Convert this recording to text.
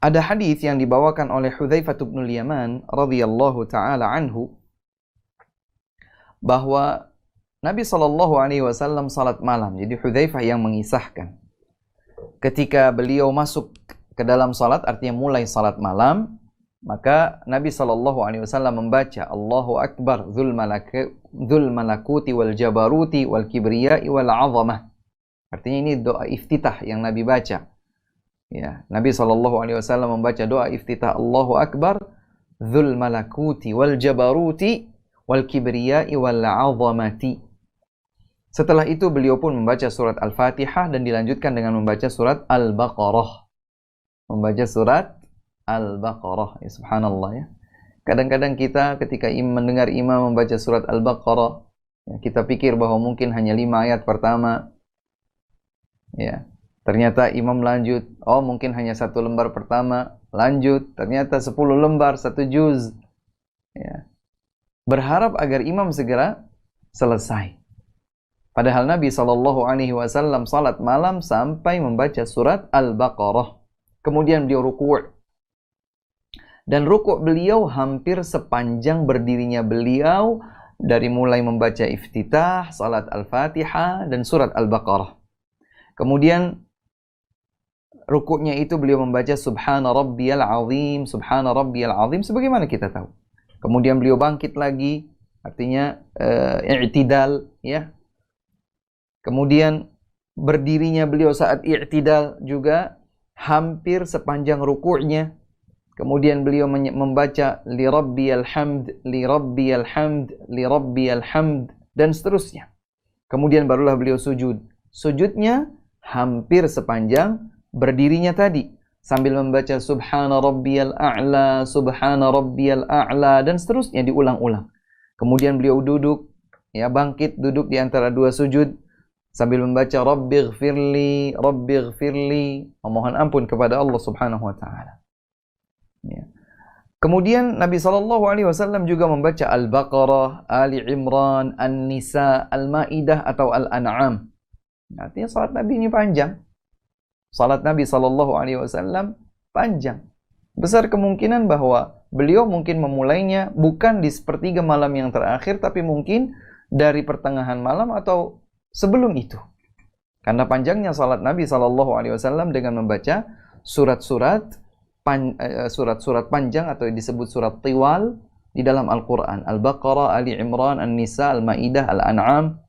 Ada hadis yang dibawakan oleh Hudzaifah bin Yaman radhiyallahu taala anhu bahwa Nabi sallallahu alaihi wasallam salat malam. Jadi Hudzaifah yang mengisahkan. Ketika beliau masuk ke dalam salat, artinya mulai salat malam, maka Nabi sallallahu alaihi wasallam membaca Allahu Akbar dzul malakuti wal jabaruti wal kibriyai wal 'azamah. Artinya ini doa iftitah yang Nabi baca. Ya, Nabi SAW membaca doa iftitah Allahu Akbar dzul malakuti wal jabaruti wal kibriyai wal 'azamati. Setelah itu beliau pun membaca surat Al-Fatihah dan dilanjutkan dengan membaca surat Al-Baqarah. Membaca surat Al-Baqarah. Ya, subhanallah ya. Kadang-kadang kita ketika mendengar imam membaca surat Al-Baqarah, ya, kita pikir bahwa mungkin hanya 5 ayat pertama. Ya. Ternyata imam lanjut, oh mungkin hanya 1 lembar pertama, lanjut, ternyata 10 lembar, 1 juz. Ya. Berharap agar imam segera selesai. Padahal Nabi SAW salat malam sampai membaca surat Al-Baqarah. Kemudian beliau ruku'. Dan ruku' beliau hampir sepanjang berdirinya beliau dari mulai membaca iftitah, salat Al-Fatihah, dan surat Al-Baqarah. Kemudian rukuknya itu beliau membaca Subhana Rabbiyal Azim, Subhana Rabbiyal Azim, sebagaimana kita tahu. Kemudian beliau bangkit lagi, artinya i'tidal, ya. Kemudian berdirinya beliau saat i'tidal juga hampir sepanjang rukuknya. Kemudian beliau membaca Li Rabbiyal Hamd, Li Rabbiyal Hamd, Li Rabbiyal Hamd, dan seterusnya. Kemudian barulah beliau sujud. Sujudnya hampir sepanjang berdirinya tadi, sambil membaca Subhana Rabbiyal A'la, Subhana Rabbiyal A'la, dan seterusnya diulang-ulang. Kemudian beliau duduk, ya, bangkit duduk di antara 2 sujud sambil membaca Rabbighfirli, Rabbighfirli, memohon ampun kepada Allah Subhanahu wa taala. Ya. Kemudian Nabi SAW juga membaca Al-Baqarah, Ali Imran, An-Nisa, Al-Maidah atau Al-An'am. Artinya salat Nabi ini panjang. Salat Nabi SAW panjang. Besar kemungkinan bahwa beliau mungkin memulainya bukan di sepertiga malam yang terakhir, tapi mungkin dari pertengahan malam atau sebelum itu. Karena panjangnya salat Nabi SAW dengan membaca surat-surat panjang atau disebut surat tiwal di dalam Al-Quran. Al-Baqarah, Ali Imran, An-Nisa, Al-Maidah, Al-An'am.